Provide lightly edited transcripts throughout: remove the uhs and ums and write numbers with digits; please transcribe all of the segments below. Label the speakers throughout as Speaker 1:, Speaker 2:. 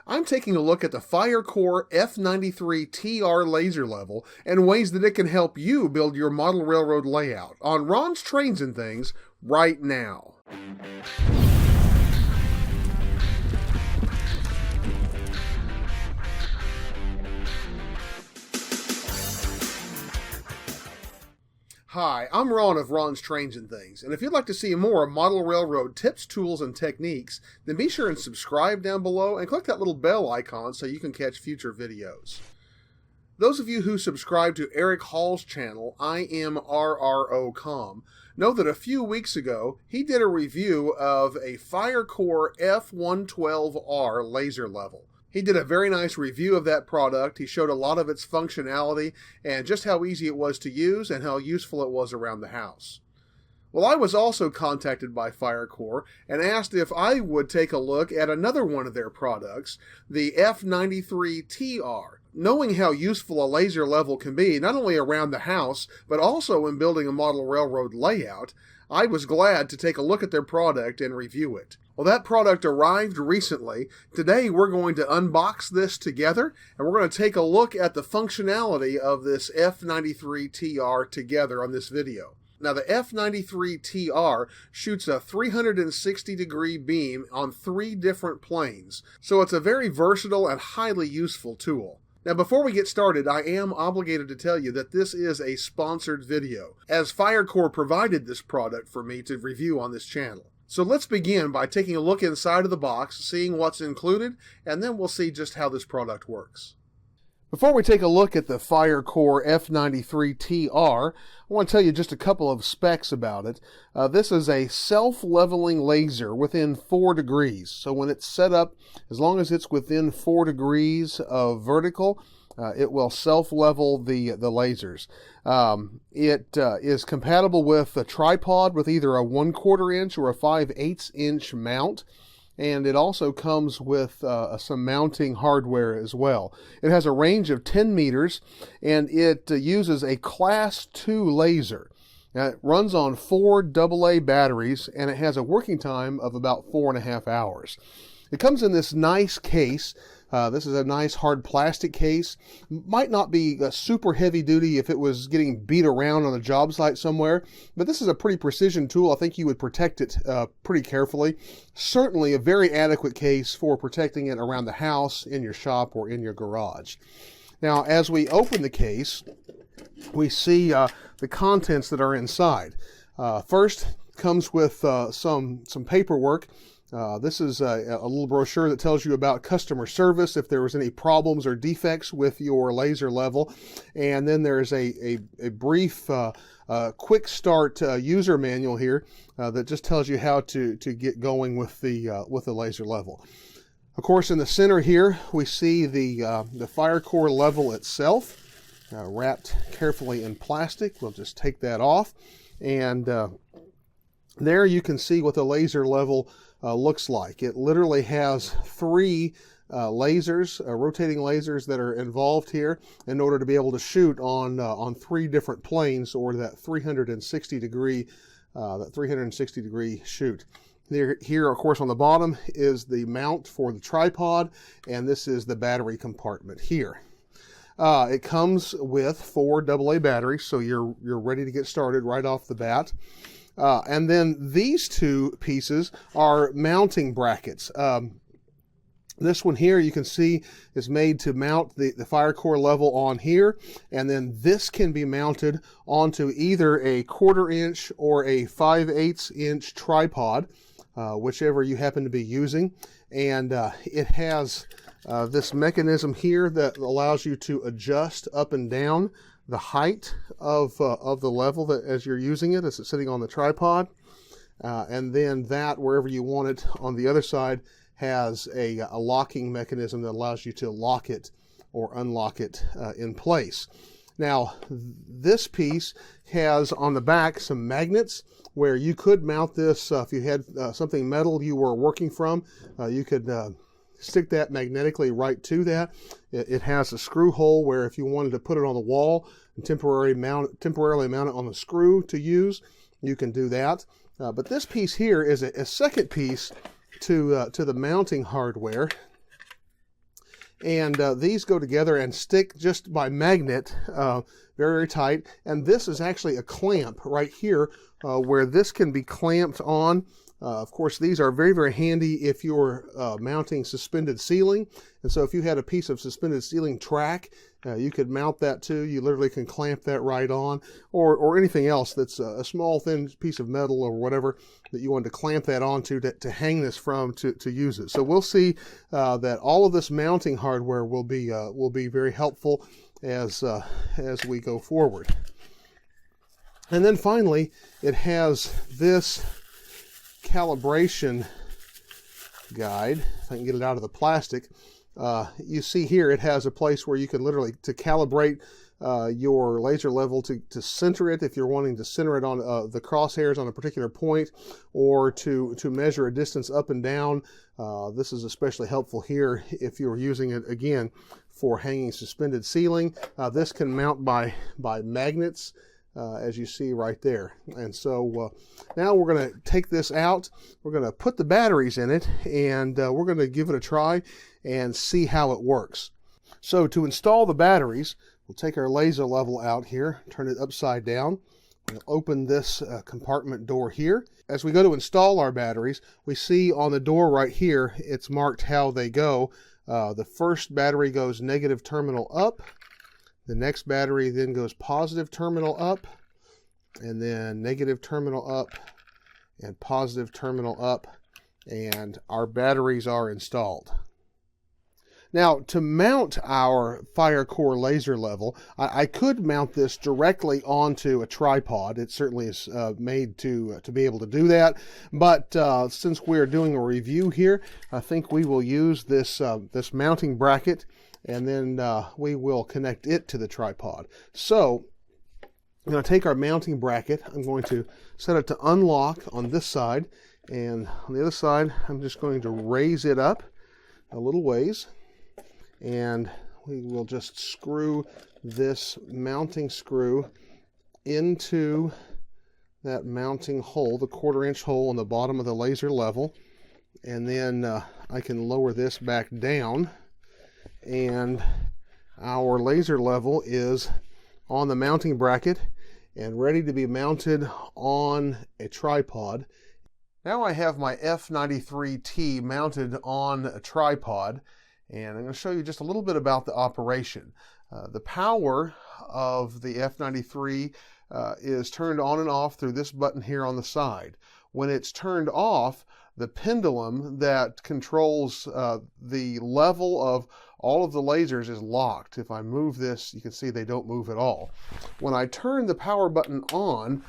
Speaker 1: I'm taking a look at the Firecore F93TR laser level and ways that it can help you build your model railroad layout on Ron's Trains and Things right now. Hi, I'm Ron of Ron's Trains and Things, and if you'd like to see more model railroad tips, tools, and techniques, then be sure and subscribe down below and click that little bell icon so you can catch future videos. Those of you who subscribe to Eric Hall's channel, IMRROCOM, know that a few weeks ago he did a review of a Firecore F112R laser level. He did a very nice review of that product. He showed a lot of its functionality and just how easy it was to use and how useful it was around the house. Well, I was also contacted by Firecore and asked if I would take a look at another one of their products, the F93TR. Knowing how useful a laser level can be, not only around the house, but also in building a model railroad layout, I was glad to take a look at their product and review it. Well, that product arrived recently. Today we're going to unbox this together, and we're going to take a look at the functionality of this F93TR together on this video. Now, the F93TR shoots a 360-degree beam on 3 different planes, so it's a very versatile and highly useful tool. Now, before we get started, I am obligated to tell you that this is a sponsored video, as Firecore provided this product for me to review on this channel. So let's begin by taking a look inside of the box, seeing what's included, and then we'll see just how this product works. Before we take a look at the Firecore F93TR, I want to tell you just a couple of specs about it. This is a self-leveling laser within 4 degrees. So when it's set up, as long as it's within 4 degrees of vertical, it will self-level the lasers. It is compatible with a tripod with either a 1/4 inch or a 5/8 inch mount. And it also comes with some mounting hardware as well. It has a range of 10 meters, and it uses a Class 2 laser. Now, it runs on 4 AA batteries, and it has a working time of about 4.5 hours. It comes in this nice case. This is a nice hard plastic case. Might not be super heavy duty if it was getting beat around on a job site somewhere, but this is a pretty precision tool. I think you would protect it pretty carefully. Certainly a very adequate case for protecting it around the house, in your shop, or in your garage. Now, as we open the case, we see the contents that are inside. First comes with some paperwork. This is a little brochure that tells you about customer service, if there was any problems or defects with your laser level. And then there's a brief quick start user manual here that just tells you how to get going with the laser level. Of course, in the center here, we see the Firecore level itself, wrapped carefully in plastic. We'll just take that off. And there you can see what the laser level looks like. It literally has 3 lasers, rotating lasers that are involved here in order to be able to shoot on 3 different planes, or that 360 degree shoot. Here, of course, on the bottom is the mount for the tripod, and this is the battery compartment here. It comes with 4 AA batteries, so you're ready to get started right off the bat. And then these 2 pieces are mounting brackets. This one here, you can see, is made to mount the Firecore level on here, and then this can be mounted onto either a 1/4 inch or a 5/8 inch tripod, whichever you happen to be using. And it has this mechanism here that allows you to adjust up and down the height of the level that as you're using it, as it's sitting on the tripod. And then that, wherever you want it on the other side, has a locking mechanism that allows you to lock it or unlock it in place. Now, this piece has on the back some magnets where you could mount this if you had something metal you were working from. You could stick that magnetically right to that. It has a screw hole where if you wanted to put it on the wall and temporarily mount it on the screw to use, you can do that. But this piece here is a second piece to the mounting hardware. And these go together and stick just by magnet very, very tight. And this is actually a clamp right here where this can be clamped on. Of course, these are very, very handy if you're mounting suspended ceiling. And so if you had a piece of suspended ceiling track, you could mount that too. You literally can clamp that right on, or anything else that's a small, thin piece of metal or whatever that you want to clamp that onto to hang this from to use it. So we'll see that all of this mounting hardware will be very helpful as we go forward. And then finally, it has this calibration guide. If I can get it out of the plastic, you see here it has a place where you can literally to calibrate your laser level to center it if you're wanting to center it on the crosshairs on a particular point, or to measure a distance up and down. This is especially helpful here if you're using it again for hanging suspended ceiling. This can mount by magnets, as you see right there. And so now we're going to take this out, we're going to put the batteries in it, and we're going to give it a try and see how it works. So to install the batteries, we'll take our laser level out here, turn it upside down, we'll open this compartment door here. As we go to install our batteries, we see on the door right here it's marked how they go. The first battery goes negative terminal up. The next battery then goes positive terminal up, and then negative terminal up, and positive terminal up, and our batteries are installed. Now, to mount our Firecore laser level, I could mount this directly onto a tripod. It certainly is made to be able to do that, but since we're doing a review here, I think we will use this mounting bracket, and then we will connect it to the tripod. So I'm going to take our mounting bracket, I'm going to set it to unlock on this side, and on the other side I'm just going to raise it up a little ways, and we will just screw this mounting screw into that mounting hole, the 1/4 inch hole on the bottom of the laser level, and then I can lower this back down, and our laser level is on the mounting bracket and ready to be mounted on a tripod. Now I have my F93T mounted on a tripod, and I'm going to show you just a little bit about the operation. The power of the F93 is turned on and off through this button here on the side. When it's turned off, the pendulum that controls the level of all of the lasers is locked. If I move this, you can see they don't move at all. When I turn the power button on,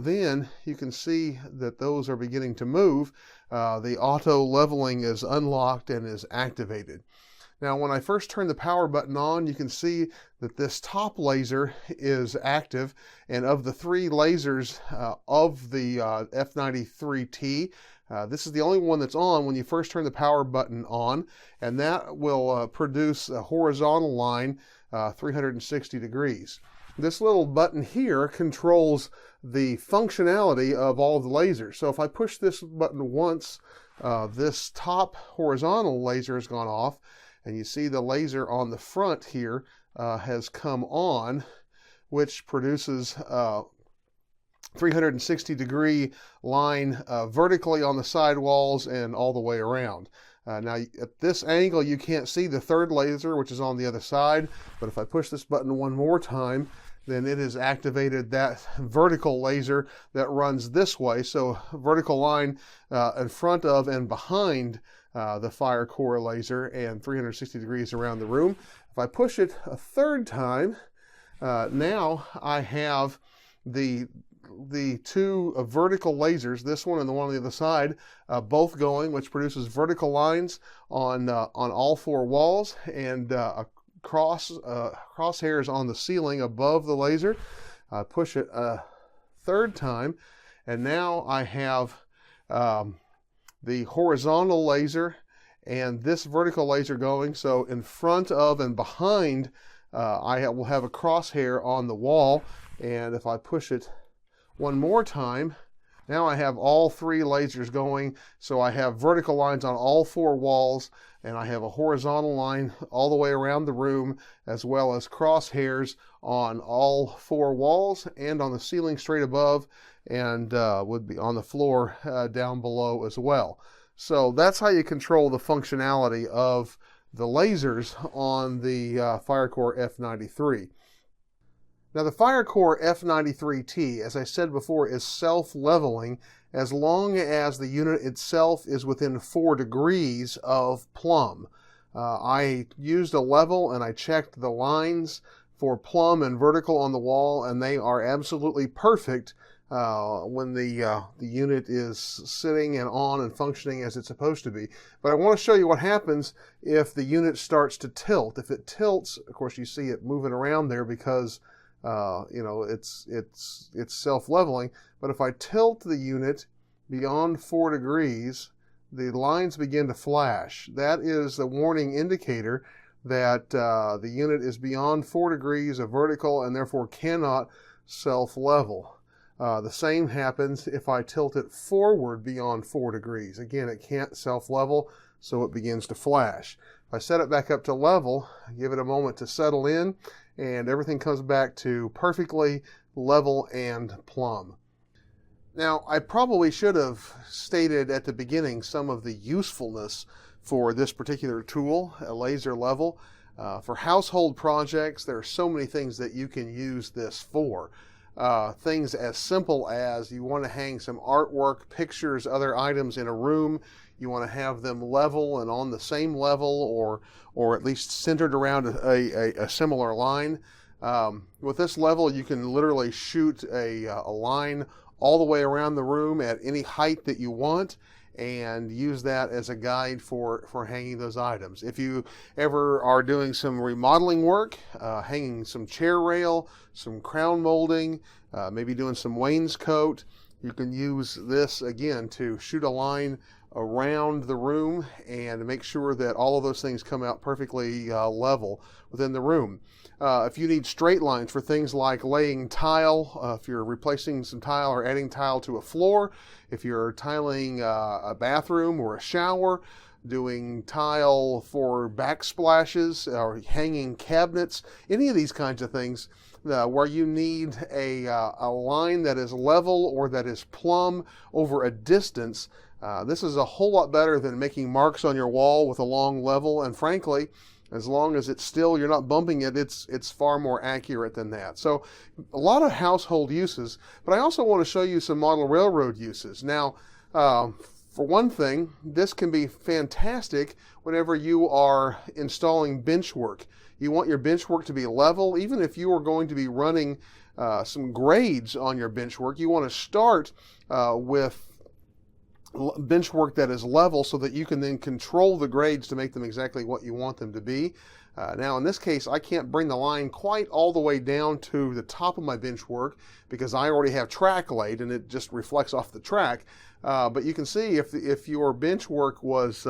Speaker 1: then you can see that those are beginning to move. The auto leveling is unlocked and is activated. Now, when I first turn the power button on, you can see that this top laser is active, and of the 3 lasers of the F93T, this is the only one that's on when you first turn the power button on, and that will produce a horizontal line 360 degrees. This little button here controls the functionality of all of the lasers. So if I push this button once, this top horizontal laser has gone off, and you see the laser on the front here has come on, which produces 360 degree line vertically on the side walls and all the way around. Now at this angle you can't see the third laser, which is on the other side, but if I push this button one more time, then it has activated that vertical laser that runs this way. So vertical line in front of and behind the Firecore laser, and 360 degrees around the room. If I push it a third time, now I have the 2 vertical lasers, this one and the one on the other side, both going, which produces vertical lines on all 4 walls, and crosshairs on the ceiling above the laser. I push it a third time, and now I have the horizontal laser and this vertical laser going. So in front of and behind, I will have a crosshair on the wall, and if I push it one more time, Now I have all 3 lasers going, so I have vertical lines on all 4 walls, and I have a horizontal line all the way around the room, as well as crosshairs on all 4 walls and on the ceiling straight above, and would be on the floor down below as well. So that's how you control the functionality of the lasers on the Firecore F93. Now the Firecore F93T, as I said before, is self-leveling as long as the unit itself is within 4 degrees of plumb. I used a level and I checked the lines for plumb and vertical on the wall, and they are absolutely perfect when the unit is sitting and on and functioning as it's supposed to be. But I want to show you what happens if the unit starts to tilt. If it tilts, of course you see it moving around there because you know, it's self-leveling. But if I tilt the unit beyond 4 degrees, the lines begin to flash. That is the warning indicator that the unit is beyond 4 degrees of vertical and therefore cannot self-level. The same happens if I tilt it forward beyond 4 degrees. Again, it can't self-level, so it begins to flash. If I set it back up to level, give it a moment to settle in, and everything comes back to perfectly level and plumb. Now, I probably should have stated at the beginning some of the usefulness for this particular tool, a laser level. For household projects, there are so many things that you can use this for. Things as simple as you want to hang some artwork, pictures, other items in a room. You want to have them level and on the same level, or at least centered around a similar line. With this level, you can literally shoot a line all the way around the room at any height that you want, and use that as a guide for hanging those items. If you ever are doing some remodeling work, hanging some chair rail, some crown molding, maybe doing some wainscot, you can use this again to shoot a line around the room and make sure that all of those things come out perfectly level within the room. If you need straight lines for things like laying tile, if you're replacing some tile or adding tile to a floor, if you're tiling a bathroom or a shower, doing tile for backsplashes or hanging cabinets, any of these kinds of things where you need a line that is level or that is plumb over a distance, this is a whole lot better than making marks on your wall with a long level, and frankly, as long as it's still, you're not bumping it, it's far more accurate than that. So a lot of household uses, but I also want to show you some model railroad uses. Now, for one thing, this can be fantastic whenever you are installing bench work. You want your bench work to be level. Even if you are going to be running some grades on your bench work, you want to start with bench work that is level so that you can then control the grades to make them exactly what you want them to be. Now in this case, I can't bring the line quite all the way down to the top of my bench work because I already have track laid and it just reflects off the track. But you can see if your bench work was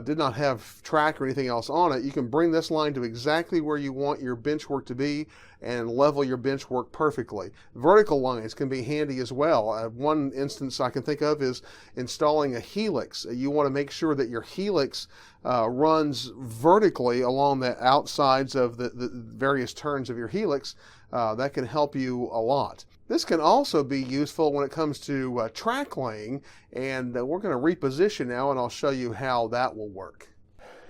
Speaker 1: did not have track or anything else on it, you can bring this line to exactly where you want your bench work to be and level your bench work perfectly. Vertical lines can be handy as well. One instance I can think of is installing a helix. You want to make sure that your helix runs vertically along the outsides of the various turns of your helix. That can help you a lot. This can also be useful when it comes to track laying, and we're going to reposition now, and I'll show you how that will work.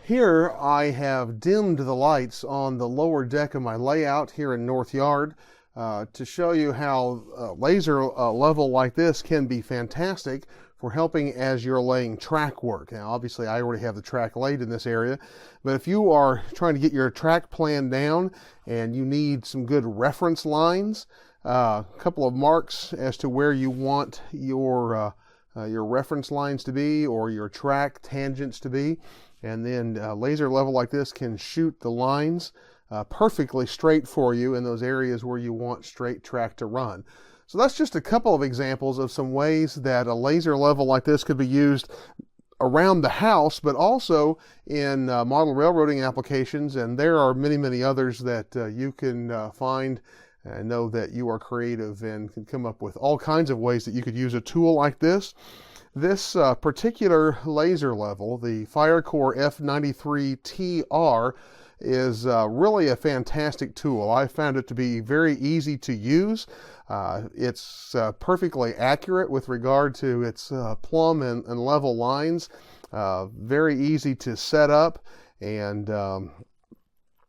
Speaker 1: Here I have dimmed the lights on the lower deck of my layout here in North Yard to show you how laser level like this can be fantastic for helping as you're laying track work. Now obviously I already have the track laid in this area, but if you are trying to get your track plan down and you need some good reference lines, a couple of marks as to where you want your reference lines to be or your track tangents to be, and then laser level like this can shoot the lines perfectly straight for you in those areas where you want straight track to run. So that's just a couple of examples of some ways that a laser level like this could be used around the house, but also in model railroading applications, and there are many, many others that you can find I know that you are creative and can come up with all kinds of ways that you could use a tool like this. This particular laser level, the Firecore F93TR, is really a fantastic tool. I found it to be very easy to use. It's perfectly accurate with regard to its plumb and level lines. Very easy to set up, and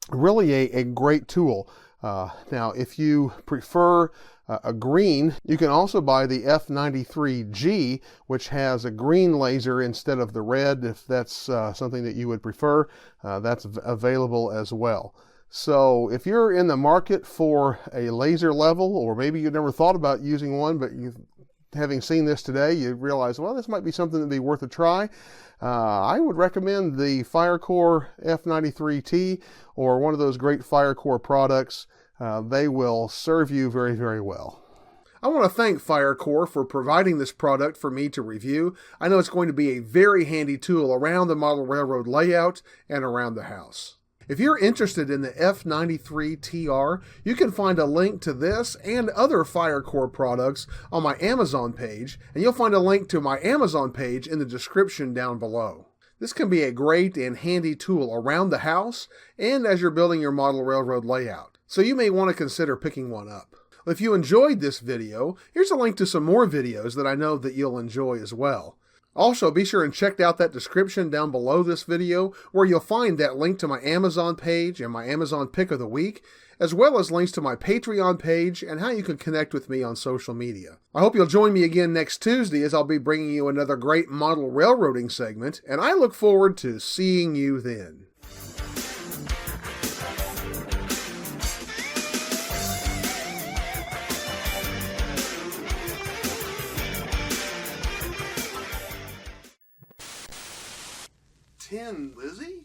Speaker 1: really a great tool. Now, if you prefer a green, you can also buy the F93G, which has a green laser instead of the red. If that's something that you would prefer, that's available as well. So if you're in the market for a laser level, or maybe you've never thought about using one, but having seen this today, you realize, well, this might be something that'd be worth a try. I would recommend the Firecore F93T or one of those great Firecore products. They will serve you very, very well. I want to thank Firecore for providing this product for me to review. I know it's going to be a very handy tool around the model railroad layout and around the house. If you're interested in the F93TR, you can find a link to this and other Firecore products on my Amazon page, and you'll find a link to my Amazon page in the description down below. This can be a great and handy tool around the house and as you're building your model railroad layout, so you may want to consider picking one up. If you enjoyed this video, here's a link to some more videos that I know that you'll enjoy as well. Also, be sure and check out that description down below this video, where you'll find that link to my Amazon page and my Amazon Pick of the Week, as well as links to my Patreon page and how you can connect with me on social media. I hope you'll join me again next Tuesday, as I'll be bringing you another great model railroading segment, and I look forward to seeing you then. Lizzie?